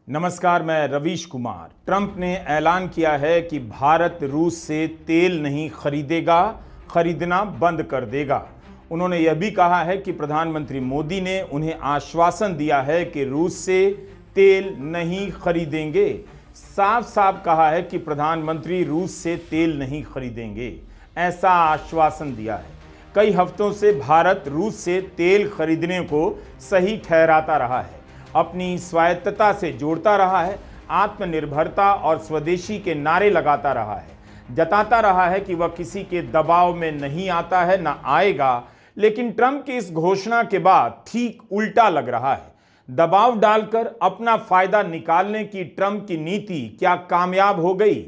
नमस्कार, मैं रवीश कुमार। ट्रंप ने ऐलान किया है कि भारत रूस से तेल नहीं खरीदेगा, खरीदना बंद कर देगा। उन्होंने यह भी कहा है कि प्रधानमंत्री मोदी ने उन्हें आश्वासन दिया है कि रूस से तेल नहीं खरीदेंगे। साफ साफ कहा है कि प्रधानमंत्री रूस से तेल नहीं खरीदेंगे, ऐसा आश्वासन दिया है। कई हफ्तों से भारत रूस से तेल खरीदने को सही ठहराता रहा है, अपनी स्वायत्तता से जोड़ता रहा है, आत्मनिर्भरता और स्वदेशी के नारे लगाता रहा है, जताता रहा है कि वह किसी के दबाव में नहीं आता है, न आएगा। लेकिन ट्रंप की इस घोषणा के बाद ठीक उल्टा लग रहा है। दबाव डालकर अपना फायदा निकालने की ट्रंप की नीति क्या कामयाब हो गई?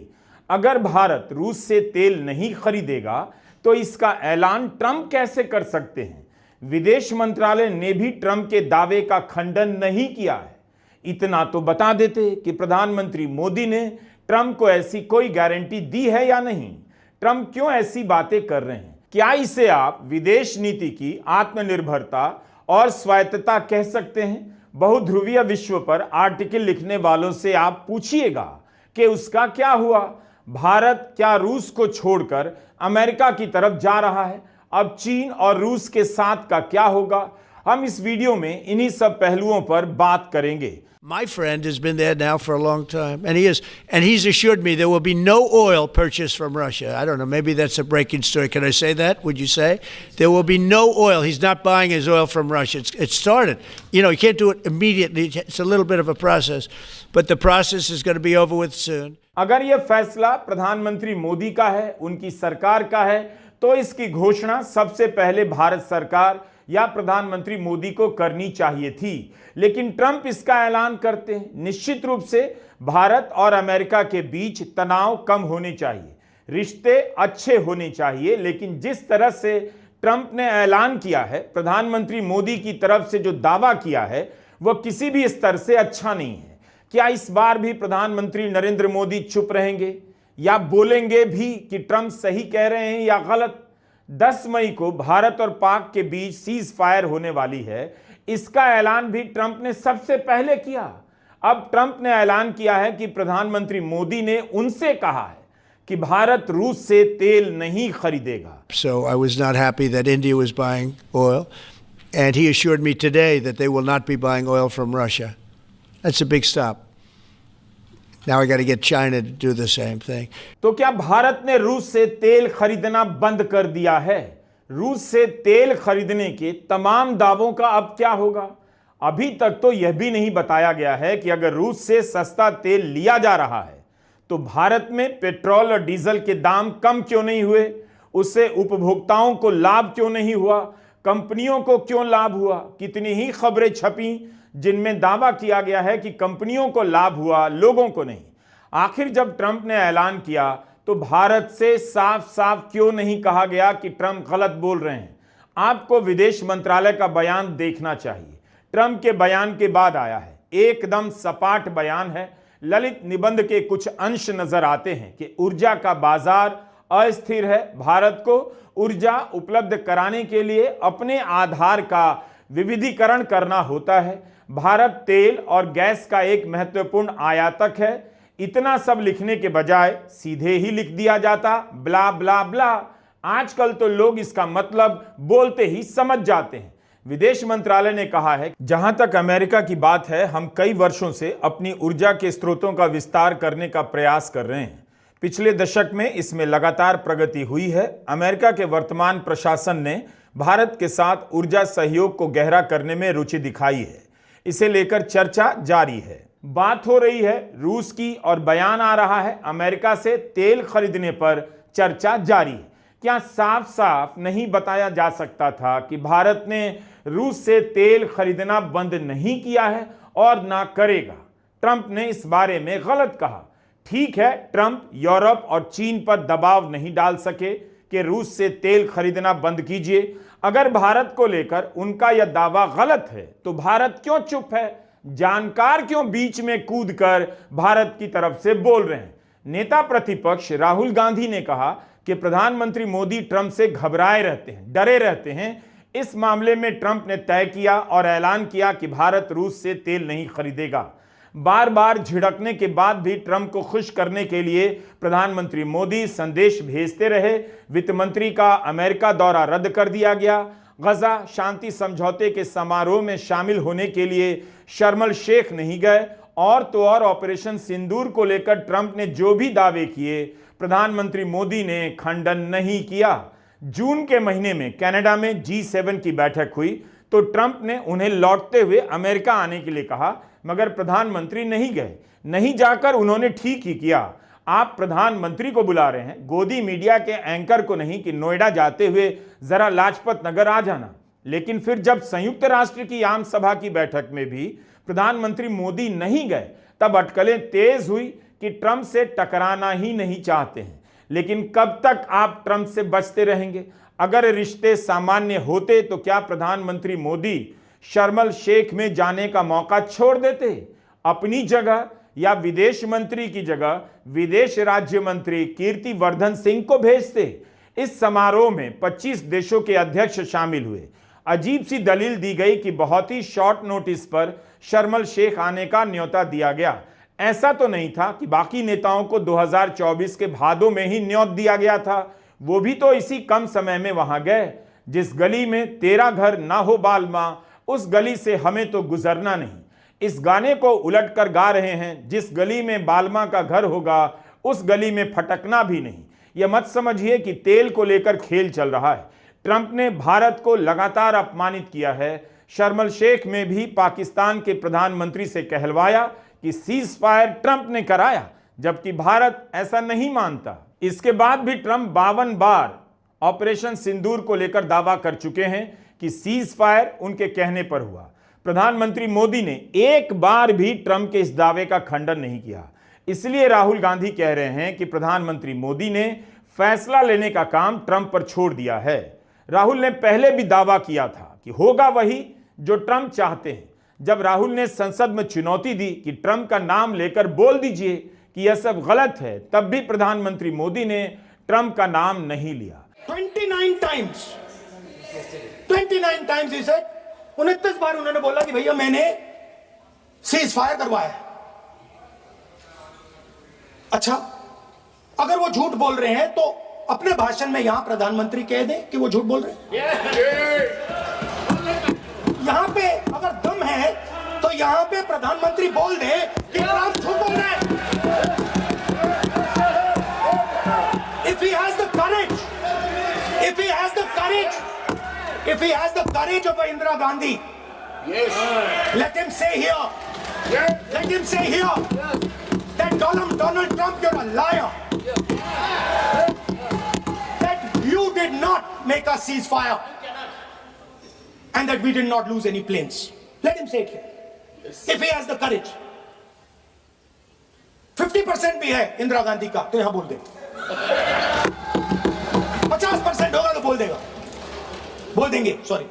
अगर भारत रूस से तेल नहीं खरीदेगा तो इसका ऐलान ट्रंप कैसे कर सकते हैं? विदेश मंत्रालय ने भी ट्रंप के दावे का खंडन नहीं किया है। इतना तो बता देते कि प्रधानमंत्री मोदी ने ट्रंप को ऐसी कोई गारंटी दी है या नहीं। ट्रंप क्यों ऐसी बातें कर रहे हैं? क्या इसे आप विदेश नीति की आत्मनिर्भरता और स्वायत्तता कह सकते हैं? बहुध्रुवीय विश्व पर आर्टिकल लिखने वालों से आप पूछिएगा कि उसका क्या हुआ। भारत क्या रूस को छोड़कर अमेरिका की तरफ जा रहा है? अब चीन और रूस के साथ का क्या होगा? हम इस वीडियो में इन्हीं सब पहलुओं पर बात करेंगे। My friend has been there now for a long time, and he's assured me there will be no oil purchased from Russia. I don't know, maybe that's a breaking story. Can I say that? Would you say? There will be no oil. He's not buying his oil from Russia. It started. You know, you can't do it immediately. It's a little bit of a process, but the process is going to be over with soon. अगर यह फैसला प्रधानमंत्री मोदी का है, उनकी सरकार का है, तो इसकी घोषणा सबसे पहले भारत सरकार या प्रधानमंत्री मोदी को करनी चाहिए थी। लेकिन ट्रंप इसका ऐलान करते हैं। निश्चित रूप से भारत और अमेरिका के बीच तनाव कम होने चाहिए, रिश्ते अच्छे होने चाहिए। लेकिन जिस तरह से ट्रंप ने ऐलान किया है, प्रधानमंत्री मोदी की तरफ से जो दावा किया है, वह किसी भी स्तर से अच्छा नहीं है। क्या इस बार भी प्रधानमंत्री नरेंद्र मोदी चुप रहेंगे या बोलेंगे भी कि ट्रंप सही कह रहे हैं या गलत? 10 मई को भारत और पाक के बीच सीज फायर होने वाली है। इसका ऐलान भी ट्रंप ने सबसे पहले किया। अब ट्रंप ने ऐलान किया है कि प्रधानमंत्री मोदी ने उनसे कहा है कि भारत रूस से तेल नहीं खरीदेगा। So I was not happy that India was buying oil, and he assured me today that they will not be buying oil from Russia. That's a big stop. Now I got to get China to do the same thing. तो क्या भारत ने रूस से तेल खरीदना बंद कर दिया है? रूस से तेल खरीदने के तमाम दावों का अब क्या होगा? अभी तक तो यह भी नहीं बताया गया है कि अगर रूस से सस्ता तेल लिया जा रहा है तो भारत में पेट्रोल और डीजल के दाम कम क्यों नहीं हुए? उससे उपभोक्ताओं को लाभ क्यों नहीं हुआ? कंपनियों को क्यों लाभ हुआ? कितनी ही खबरें छपी जिनमें दावा किया गया है कि कंपनियों को लाभ हुआ, लोगों को नहीं। आखिर जब ट्रंप ने ऐलान किया तो भारत से साफ साफ क्यों नहीं कहा गया कि ट्रंप गलत बोल रहे हैं? आपको विदेश मंत्रालय का बयान देखना चाहिए। ट्रंप के बयान के बाद आया है, एकदम सपाट बयान है। ललित निबंध के कुछ अंश नजर आते हैं कि ऊर्जा का बाजार अस्थिर है। भारत को ऊर्जा उपलब्ध कराने के लिए अपने आधार का विविधीकरण करना होता है। भारत तेल और गैस का एक महत्वपूर्ण आयातक है। इतना सब लिखने के बजाय सीधे ही लिख दिया जाता ब्ला ब्ला ब्ला। आजकल तो लोग इसका मतलब बोलते ही समझ जाते हैं। विदेश मंत्रालय ने कहा है, जहां तक अमेरिका की बात है, हम कई वर्षों से अपनी ऊर्जा के स्रोतों का विस्तार करने का प्रयास कर रहे हैं। पिछले दशक में इसमें लगातार प्रगति हुई है। अमेरिका के वर्तमान प्रशासन ने भारत के साथ ऊर्जा सहयोग को गहरा करने में रुचि दिखाई है। इसे लेकर चर्चा जारी है, बात हो रही है रूस की और बयान आ रहा है अमेरिका से तेल खरीदने पर चर्चा जारी है। क्या साफ साफ नहीं बताया जा सकता था कि भारत ने रूस से तेल खरीदना बंद नहीं किया है और ना करेगा? ट्रंप ने इस बारे में गलत कहा। ठीक है, ट्रंप यूरोप और चीन पर दबाव नहीं डाल सके कि रूस से तेल खरीदना बंद कीजिए। अगर भारत को लेकर उनका यह दावा गलत है तो भारत क्यों चुप है? जानकार क्यों बीच में कूदकर भारत की तरफ से बोल रहे हैं? नेता प्रतिपक्ष राहुल गांधी ने कहा कि प्रधानमंत्री मोदी ट्रंप से घबराए रहते हैं, डरे रहते हैं। इस मामले में ट्रंप ने तय किया और ऐलान किया कि भारत रूस से तेल नहीं खरीदेगा। बार बार झिड़कने के बाद भी ट्रंप को खुश करने के लिए प्रधानमंत्री मोदी संदेश भेजते रहे। वित्त मंत्री का अमेरिका दौरा रद्द कर दिया गया। गजा शांति समझौते के समारोह में शामिल होने के लिए शर्म अल शेख नहीं गए। और तो और ऑपरेशन सिंदूर को लेकर ट्रंप ने जो भी दावे किए, प्रधानमंत्री मोदी ने खंडन नहीं किया। जून के महीने में कनाडा में G7 की बैठक हुई तो ट्रंप ने उन्हें लौटते हुए अमेरिका आने के लिए कहा, मगर प्रधानमंत्री नहीं गए। नहीं जाकर उन्होंने ठीक ही किया। आप प्रधानमंत्री को बुला रहे हैं, गोदी मीडिया के एंकर को नहीं कि नोएडा जाते हुए जरा लाजपत नगर आ जाना। लेकिन फिर जब संयुक्त राष्ट्र की आम सभा की बैठक में भी प्रधानमंत्री मोदी नहीं गए, तब अटकलें तेज हुई कि ट्रंप से टकराना ही नहीं चाहते हैं। लेकिन कब तक आप ट्रंप से बचते रहेंगे? अगर रिश्ते सामान्य होते तो क्या प्रधानमंत्री मोदी शर्म अल शेख में जाने का मौका छोड़ देते? अपनी जगह या विदेश मंत्री की जगह विदेश राज्य मंत्री कीर्तिवर्धन सिंह को भेजते। इस समारोह में 25 देशों के अध्यक्ष शामिल हुए। अजीब सी दलील दी गई कि बहुत ही शॉर्ट नोटिस पर शर्म अल शेख आने का न्योता दिया गया। ऐसा तो नहीं था कि बाकी नेताओं को 2024 के भादों में ही न्योत दिया गया था। वो भी तो इसी कम समय में वहां गए। जिस गली में तेरा घर ना हो बालमा, उस गली से हमें तो गुजरना नहीं। इस गाने को उलट कर गा रहे हैं, जिस गली में बालमा का घर होगा उस गली में फटकना भी नहीं। यह मत समझिए कि तेल को लेकर खेल चल रहा है। ट्रंप ने भारत को लगातार अपमानित किया है। शर्म अल शेख में भी पाकिस्तान के प्रधानमंत्री से कहलवाया कि सीज फायर ट्रंप ने कराया, जबकि भारत ऐसा नहीं मानता। इसके बाद भी ट्रंप 52 बार ऑपरेशन सिंदूर को लेकर दावा कर चुके हैं कि सीज फायर उनके कहने पर हुआ। प्रधानमंत्री मोदी ने एक बार भी ट्रंप के इस दावे का खंडन नहीं किया। इसलिए राहुल गांधी कह रहे हैं कि प्रधानमंत्री मोदी ने फैसला लेने का काम ट्रंप पर छोड़ दिया है। राहुल ने पहले भी दावा किया था कि होगा वही जो ट्रंप चाहते हैं। जब राहुल ने संसद में चुनौती दी कि ट्रंप का नाम लेकर बोल दीजिए कि यह सब गलत है, तब भी प्रधानमंत्री मोदी ने ट्रंप का नाम नहीं लिया। 29 टाइम्स ही सेड, 29 बार उन्होंने बोला कि भैया मैंने सीज फायर करवाया। अच्छा, अगर वो झूठ बोल रहे हैं तो अपने भाषण में यहां प्रधानमंत्री कह दें कि वो झूठ बोल रहे हैं। यहां पे अगर दम है तो यहां पे प्रधानमंत्री बोल दे कि ट्रंप झूठ बोल रहे हैं। If he has the courage, if he has the courage, if he has the courage of Indira Gandhi, yes, let him say here, yes, let him say here, yes, that Donald Trump, you're a liar, yes, that you did not make a ceasefire, and that we did not lose any planes. Let him say it here, yes, if he has the courage. 50% भी है इंदिरा गांधी का तो यहां बोल दे। 50% होगा तो बोल देंगे, सॉरी।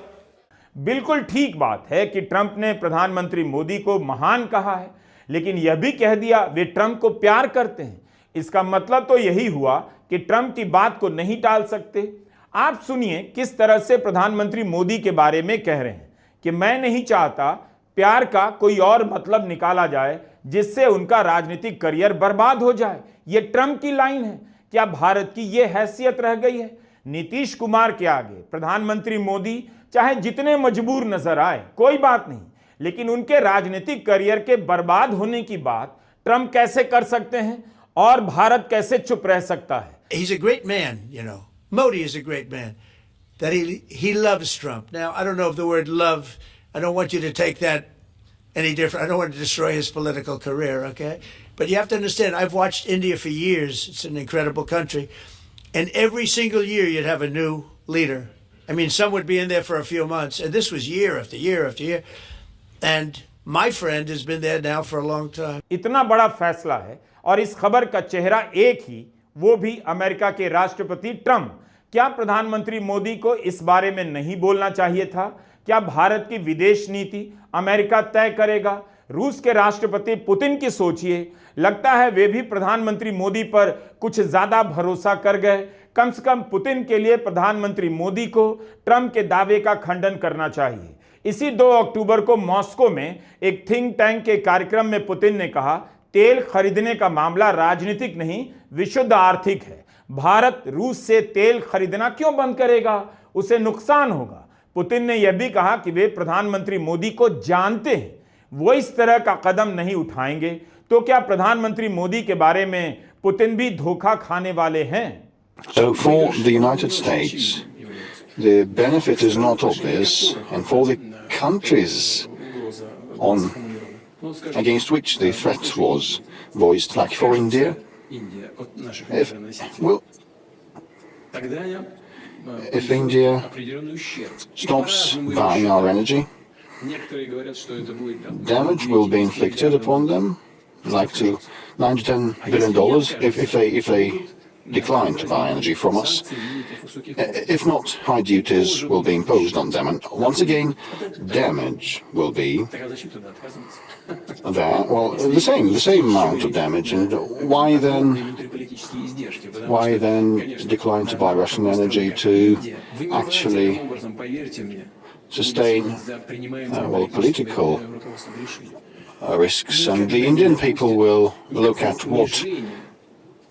बिल्कुल ठीक बात है कि ट्रंप ने प्रधानमंत्री मोदी को महान कहा है, लेकिन यह भी कह दिया वे ट्रंप को प्यार करते हैं। इसका मतलब तो यही हुआ कि ट्रंप की बात को नहीं टाल सकते। आप सुनिए किस तरह से प्रधानमंत्री मोदी के बारे में कह रहे हैं कि मैं नहीं चाहता प्यार का कोई और मतलब निकाला जाए जिससे उनका राजनीतिक करियर बर्बाद हो जाए। यह ट्रंप की लाइन है। क्या भारत की यह हैसियत रह गई है? नीतीश कुमार के आगे प्रधानमंत्री मोदी चाहे जितने मजबूर नजर आए कोई बात नहीं, लेकिन उनके राजनीतिक करियर के बर्बाद होने की बात ट्रंप कैसे कर सकते हैं और भारत कैसे चुप रह सकता है? He's a great man, you know. Modi is a great man. That he loves Trump. Now, I don't know if the word love, I don't want you to take that any different. I don't want to destroy his political career, okay? But you have to understand, I've watched India for years. It's an incredible country. And every single year you'd have a new leader. I mean, some would be in there for a few months. And this was year after year after year. And my friend has been there now for a long time. इतना बड़ा फैसला है और इस खबर का चेहरा एक ही, वो भी अमेरिका के राष्ट्रपति ट्रंप। क्या प्रधानमंत्री मोदी को इस बारे में नहीं बोलना चाहिए था? क्या भारत की विदेश नीति अमेरिका तय करेगा? रूस के राष्ट्रपति पुतिन की सोचिए, लगता है वे भी प्रधानमंत्री मोदी पर कुछ ज्यादा भरोसा कर गए। कम से कम पुतिन के लिए प्रधानमंत्री मोदी को ट्रंप के दावे का खंडन करना चाहिए। इसी 2 अक्टूबर को मॉस्को में एक थिंक टैंक के कार्यक्रम में पुतिन ने कहा, तेल खरीदने का मामला राजनीतिक नहीं, विशुद्ध आर्थिक है। भारत रूस से तेल खरीदना क्यों बंद करेगा? उसे नुकसान होगा। पुतिन ने यह भी कहा कि वे प्रधानमंत्री मोदी को जानते हैं, वो इस तरह का कदम नहीं उठाएंगे। तो क्या प्रधानमंत्री मोदी के बारे में पुतिन भी धोखा खाने वाले हैं? So for the United States, the benefit is not obvious, and for the countries against which the threat was voiced, like for India, if India stops buying our energy, damage will be inflicted upon them, like to $9 to $10 billion if they decline to buy energy from us. If not, high duties will be imposed on them, and once again, damage will be there. Well, the same amount of damage, and why then decline to buy Russian energy to actually sustain political risks? And the Indian people will look at what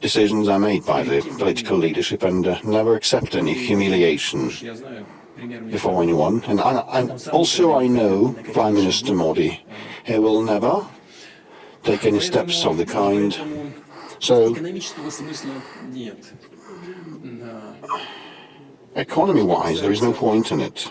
decisions are made by the political leadership and never accept any humiliation before anyone. And also I know Prime Minister Modi, he will never take any steps of the kind. So, economy-wise, there is no point in it.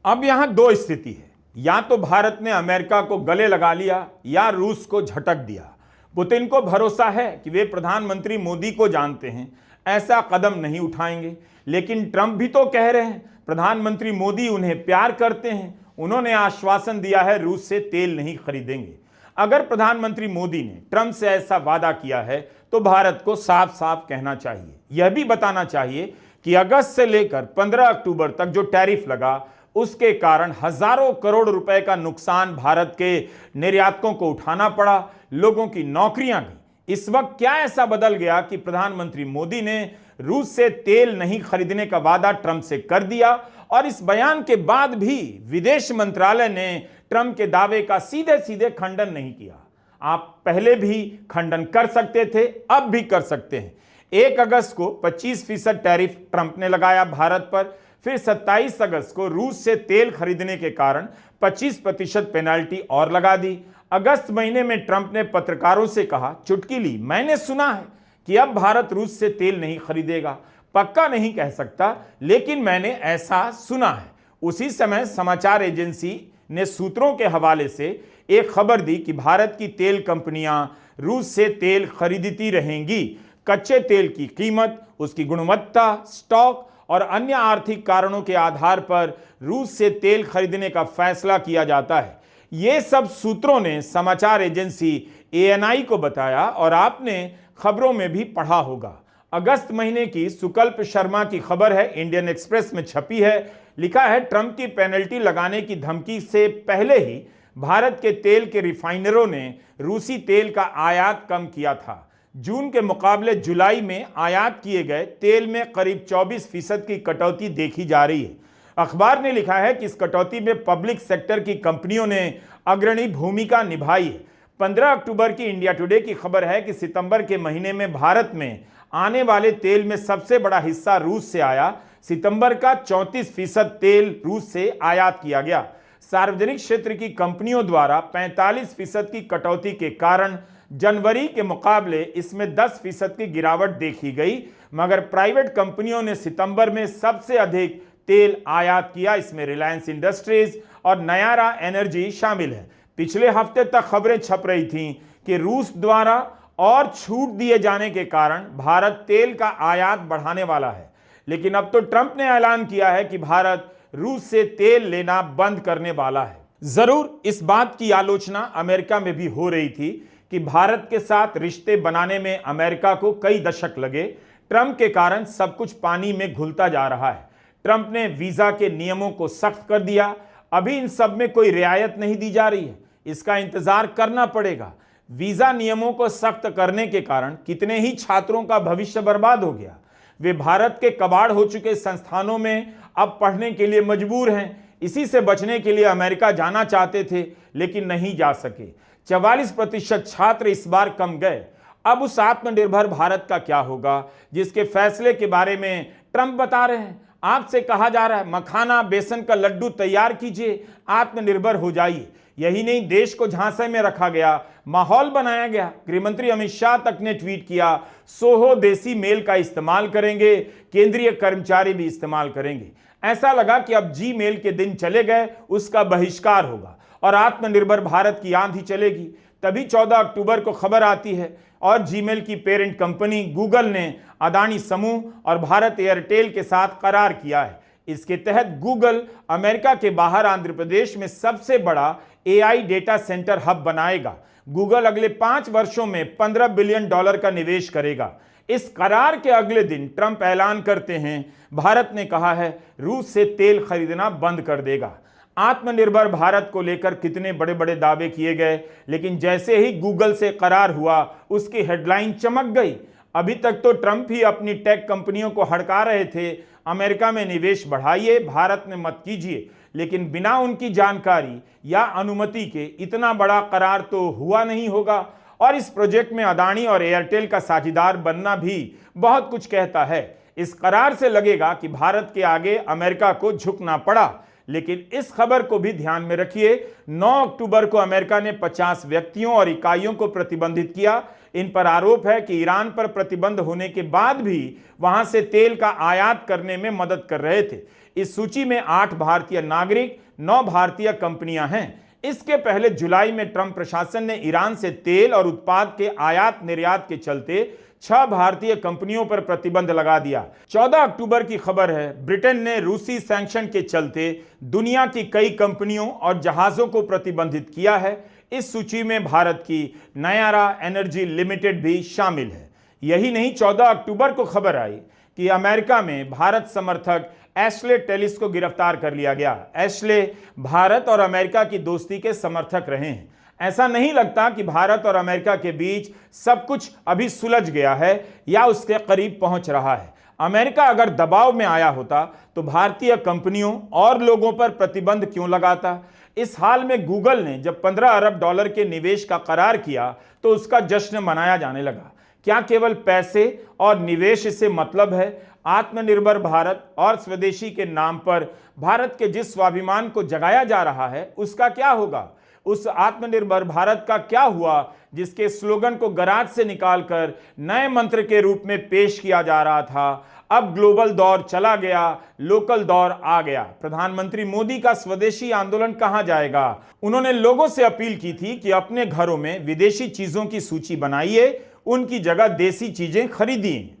अब यहां 2 स्थिति है, या तो भारत ने America को गले लगा लिया या रूस को झटक दिया। पुतिन को भरोसा है कि वे प्रधानमंत्री मोदी को जानते हैं, ऐसा कदम नहीं उठाएंगे। लेकिन ट्रंप भी तो कह रहे हैं प्रधानमंत्री मोदी उन्हें प्यार करते हैं, उन्होंने आश्वासन दिया है रूस से तेल नहीं खरीदेंगे। अगर प्रधानमंत्री मोदी ने ट्रंप से ऐसा वादा किया है तो भारत को साफ साफ कहना चाहिए, यह भी बताना चाहिए कि अगस्त से लेकर 15 अक्टूबर तक जो टैरिफ लगा उसके कारण हजारों करोड़ रुपए का नुकसान भारत के निर्यातकों को उठाना पड़ा, लोगों की नौकरियां गई। इस वक्त क्या ऐसा बदल गया कि प्रधानमंत्री मोदी ने रूस से तेल नहीं खरीदने का वादा ट्रंप से कर दिया और इस बयान के बाद भी विदेश मंत्रालय ने ट्रंप के दावे का सीधे सीधे खंडन नहीं किया? आप पहले भी खंडन कर सकते थे, अब भी कर सकते हैं। 1 अगस्त को 25% टैरिफ ट्रंप ने लगाया भारत पर, फिर 27 अगस्त को रूस से तेल खरीदने के कारण 25% पेनाल्टी और लगा दी। अगस्त महीने में ट्रंप ने पत्रकारों से कहा, चुटकी ली, मैंने सुना है कि अब भारत रूस से तेल नहीं खरीदेगा, पक्का नहीं कह सकता लेकिन मैंने ऐसा सुना है। उसी समय समाचार एजेंसी ने सूत्रों के हवाले से एक खबर दी कि भारत की तेल कंपनियां रूस से तेल खरीदती रहेंगी। कच्चे तेल की कीमत, उसकी गुणवत्ता, स्टॉक और अन्य आर्थिक कारणों के आधार पर रूस से तेल खरीदने का फैसला किया जाता है। ये सब सूत्रों ने समाचार एजेंसी ANI को बताया और आपने खबरों में भी पढ़ा होगा। अगस्त महीने की सुकल्प शर्मा की खबर है, इंडियन एक्सप्रेस में छपी है। लिखा है, ट्रंप की पेनल्टी लगाने की धमकी से पहले ही भारत के तेल के रिफाइनरों ने रूसी तेल का आयात कम किया था। जून के मुकाबले जुलाई में आयात किए गए तेल में करीब 24% की कटौती देखी जा रही है। अखबार ने लिखा है कि इस कटौती में पब्लिक सेक्टर की कंपनियों ने अग्रणी भूमिका निभाई है। 15 अक्टूबर की इंडिया टुडे की खबर है कि सितंबर के महीने में भारत में आने वाले तेल में सबसे बड़ा हिस्सा रूस से आया। सितंबर का 34% तेल रूस से आयात किया गया। सार्वजनिक क्षेत्र की कंपनियों द्वारा 45% की कटौती के कारण जनवरी के मुकाबले इसमें 10% की गिरावट देखी गई, मगर प्राइवेट कंपनियों ने सितंबर में सबसे अधिक तेल आयात किया। इसमें रिलायंस इंडस्ट्रीज और नयारा एनर्जी शामिल है। पिछले हफ्ते तक खबरें छप रही थीं कि रूस द्वारा और छूट दिए जाने के कारण भारत तेल का आयात बढ़ाने वाला है, लेकिन अब तो ट्रंप ने ऐलान किया है कि भारत रूस से तेल लेना बंद करने वाला है। जरूर इस बात की आलोचना अमेरिका में भी हो रही थी कि भारत के साथ रिश्ते बनाने में अमेरिका को कई दशक लगे। ट्रंप के कारण सब कुछ पानी में घुलता जा रहा है। ट्रंप ने वीजा के नियमों को सख्त कर दिया, अभी इन सब में कोई रियायत नहीं दी जा रही है, इसका इंतजार करना पड़ेगा। वीजा नियमों को सख्त करने के कारण कितने ही छात्रों का भविष्य बर्बाद हो गया। वे भारत के कबाड़ हो चुके संस्थानों में अब पढ़ने के लिए मजबूर हैं। इसी से बचने के लिए अमेरिका जाना चाहते थे लेकिन नहीं जा सके। 44% छात्र इस बार कम गए। अब उस आत्मनिर्भर भारत का क्या होगा जिसके फैसले के बारे में ट्रंप बता रहे हैं। आपसे कहा जा रहा है मखाना बेसन का लड्डू तैयार कीजिए, आत्मनिर्भर हो जाइए। यही नहीं, देश को झांसे में रखा गया, माहौल बनाया गया। गृहमंत्री अमित शाह तक ने ट्वीट किया, सोहो देसी मेल का इस्तेमाल करेंगे, केंद्रीय कर्मचारी भी इस्तेमाल करेंगे। ऐसा लगा कि अब जी मेल के दिन चले गए, उसका बहिष्कार होगा और आत्मनिर्भर भारत की आंधी चलेगी। तभी 14 अक्टूबर को खबर आती है और जीमेल की पेरेंट कंपनी गूगल ने अदानी समूह और भारत एयरटेल के साथ करार किया है। इसके तहत गूगल अमेरिका के बाहर आंध्र प्रदेश में सबसे बड़ा एआई डेटा सेंटर हब बनाएगा। गूगल अगले 5 वर्षों में $15 बिलियन का निवेश करेगा। इस करार के अगले दिन ट्रंप ऐलान करते हैं, भारत ने कहा है रूस से तेल खरीदना बंद कर देगा। आत्मनिर्भर भारत को लेकर कितने बड़े बड़े दावे किए गए, लेकिन जैसे ही गूगल से करार हुआ उसकी हेडलाइन चमक गई। अभी तक तो ट्रंप ही अपनी टेक कंपनियों को हड़का रहे थे, अमेरिका में निवेश बढ़ाइए, भारत में मत कीजिए, लेकिन बिना उनकी जानकारी या अनुमति के इतना बड़ा करार तो हुआ नहीं होगा। और इस प्रोजेक्ट में अदानी और एयरटेल का साझेदार बनना भी बहुत कुछ कहता है। इस करार से लगेगा कि भारत के आगे अमेरिका को झुकना पड़ा। लेकिन इस खबर को भी ध्यान में रखिए, 9 अक्टूबर को अमेरिका ने 50 व्यक्तियों और इकाइयों को प्रतिबंधित किया। इन पर आरोप है कि ईरान पर प्रतिबंध होने के बाद भी वहां से तेल का आयात करने में मदद कर रहे थे। इस सूची में 8 भारतीय नागरिक, 9 भारतीय कंपनियां हैं। इसके पहले जुलाई में ट्रंप प्रशासन ने ईरान से तेल और उत्पाद के आयात निर्यात के चलते 6 भारतीय कंपनियों पर प्रतिबंध लगा दिया। 14 अक्टूबर की खबर है, ब्रिटेन ने रूसी सैंक्शन के चलते दुनिया की कई कंपनियों और जहाजों को प्रतिबंधित किया है। इस सूची में भारत की नयारा एनर्जी लिमिटेड भी शामिल है। यही नहीं, 14 अक्टूबर को खबर आई कि अमेरिका में भारत समर्थक एशले टेलिस को गिरफ्तार कर लिया गया। एशले भारत और अमेरिका की दोस्ती के समर्थक रहे हैं। ऐसा नहीं लगता कि भारत और अमेरिका के बीच सब कुछ अभी सुलझ गया है या उसके करीब पहुंच रहा है। अमेरिका अगर दबाव में आया होता तो भारतीय कंपनियों और लोगों पर प्रतिबंध क्यों लगाता। इस हाल में गूगल ने जब $15 अरब के निवेश का करार किया तो उसका जश्न मनाया जाने लगा। क्या केवल पैसे और निवेश से मतलब है? आत्मनिर्भर भारत और स्वदेशी के नाम पर भारत के जिस स्वाभिमान को जगाया जा रहा है उसका क्या होगा? उस आत्मनिर्भर भारत का क्या हुआ जिसके स्लोगन को गराज से निकालकर नए मंत्र के रूप में पेश किया जा रहा था? अब ग्लोबल दौर चला गया, लोकल दौर आ गया। प्रधानमंत्री मोदी का स्वदेशी आंदोलन कहां जाएगा? उन्होंने लोगों से अपील की थी कि अपने घरों में विदेशी चीजों की सूची बनाइए, उनकी जगह देसी चीजें खरीदिए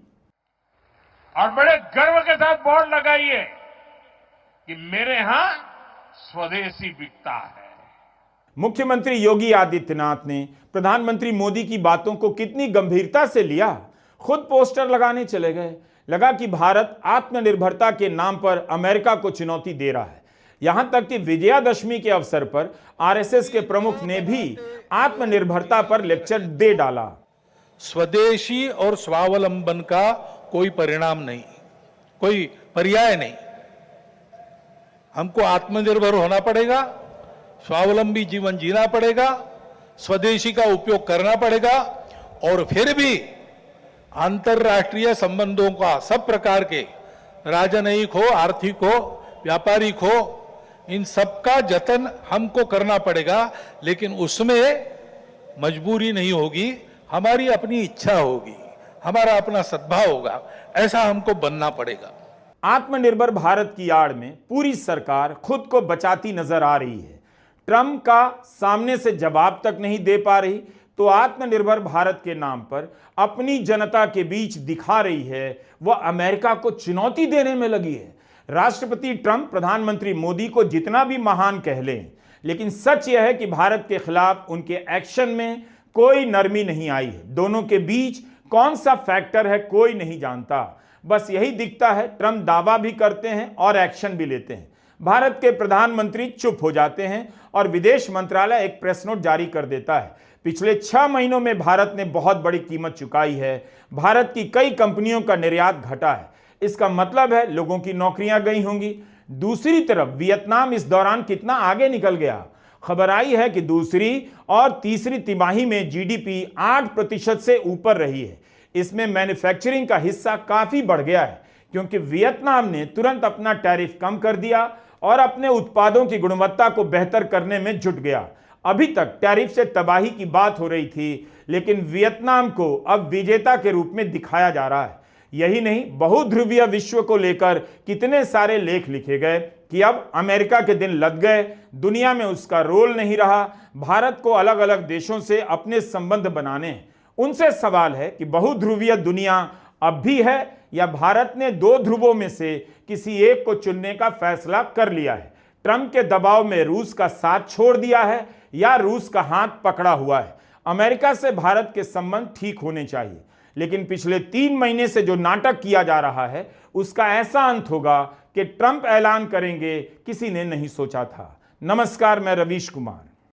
और बड़े गर्व के साथ बोर्ड लगाइए कि मेरे यहां स्वदेशी बिकता है। मुख्यमंत्री योगी आदित्यनाथ ने प्रधानमंत्री मोदी की बातों को कितनी गंभीरता से लिया। खुद पोस्टर लगाने चले गए। लगा कि भारत आत्मनिर्भरता के नाम पर अमेरिका को चुनौती दे रहा है। यहां तक कि विजयादशमी के अवसर पर आरएसएस के प्रमुख ने भी आत्मनिर्भरता पर लेक्चर दे डाला। स्वदेशी और स्वावलंबन का कोई परिणाम नहीं, कोई पर्याय नहीं। हमको आत्मनिर्भर होना पड़ेगा, स्वावलंबी जीवन जीना पड़ेगा, स्वदेशी का उपयोग करना पड़ेगा और फिर भी अंतर्राष्ट्रीय संबंधों का सब प्रकार के, राजनयिक हो, आर्थिक हो, व्यापारिक हो, इन सबका जतन हमको करना पड़ेगा। लेकिन उसमें मजबूरी नहीं होगी, हमारी अपनी इच्छा होगी, हमारा अपना सद्भाव होगा। ऐसा हमको बनना पड़ेगा। आत्मनिर्भर भारत की आड़ में पूरी सरकार खुद को बचाती नजर आ रही है। ट्रंप का सामने से जवाब तक नहीं दे पा रही तो आत्मनिर्भर भारत के नाम पर अपनी जनता के बीच दिखा रही है वह अमेरिका को चुनौती देने में लगी है। राष्ट्रपति ट्रंप प्रधानमंत्री मोदी को जितना भी महान कह लें, लेकिन सच यह है कि भारत के खिलाफ उनके एक्शन में कोई नरमी नहीं आई है। दोनों के बीच कौन सा फैक्टर है कोई नहीं जानता। बस यही दिखता है, ट्रंप दावा भी करते हैं और एक्शन भी लेते हैं। भारत के प्रधानमंत्री चुप हो जाते हैं और विदेश मंत्रालय एक प्रेस नोट जारी कर देता है। पिछले 6 महीनों में भारत ने बहुत बड़ी कीमत चुकाई है। भारत की कई कंपनियों का निर्यात घटा है। इसका मतलब है लोगों की नौकरियां गई होंगी। दूसरी तरफ वियतनाम इस दौरान कितना आगे निकल गया। खबर आई है कि दूसरी और तीसरी तिमाही में जीडीपी 8% से ऊपर रही है। इसमें मैन्युफैक्चरिंग का हिस्सा काफी बढ़ गया है, क्योंकि वियतनाम ने तुरंत अपना टैरिफ कम कर दिया और अपने उत्पादों की गुणवत्ता को बेहतर करने में जुट गया। अभी तक टैरिफ से तबाही की बात हो रही थी, लेकिन वियतनाम को अब विजेता के रूप में दिखाया जा रहा है। यही नहीं, बहुध्रुवीय विश्व को लेकर कितने सारे लेख लिखे गए कि अब अमेरिका के दिन लग गए, दुनिया में उसका रोल नहीं रहा, भारत को अलग अलग देशों से अपने संबंध बनाने हैं। उनसे सवाल है कि बहुध्रुवीय दुनिया अब भी है या भारत ने दो ध्रुवों में से किसी एक को चुनने का फैसला कर लिया है। ट्रंप के दबाव में रूस का साथ छोड़ दिया है या रूस का हाथ पकड़ा हुआ है। अमेरिका से भारत के संबंध ठीक होने चाहिए, लेकिन पिछले 3 महीने से जो नाटक किया जा रहा है उसका ऐसा अंत होगा कि ट्रंप ऐलान करेंगे, किसी ने नहीं सोचा था। नमस्कार, मैं रवीश कुमार।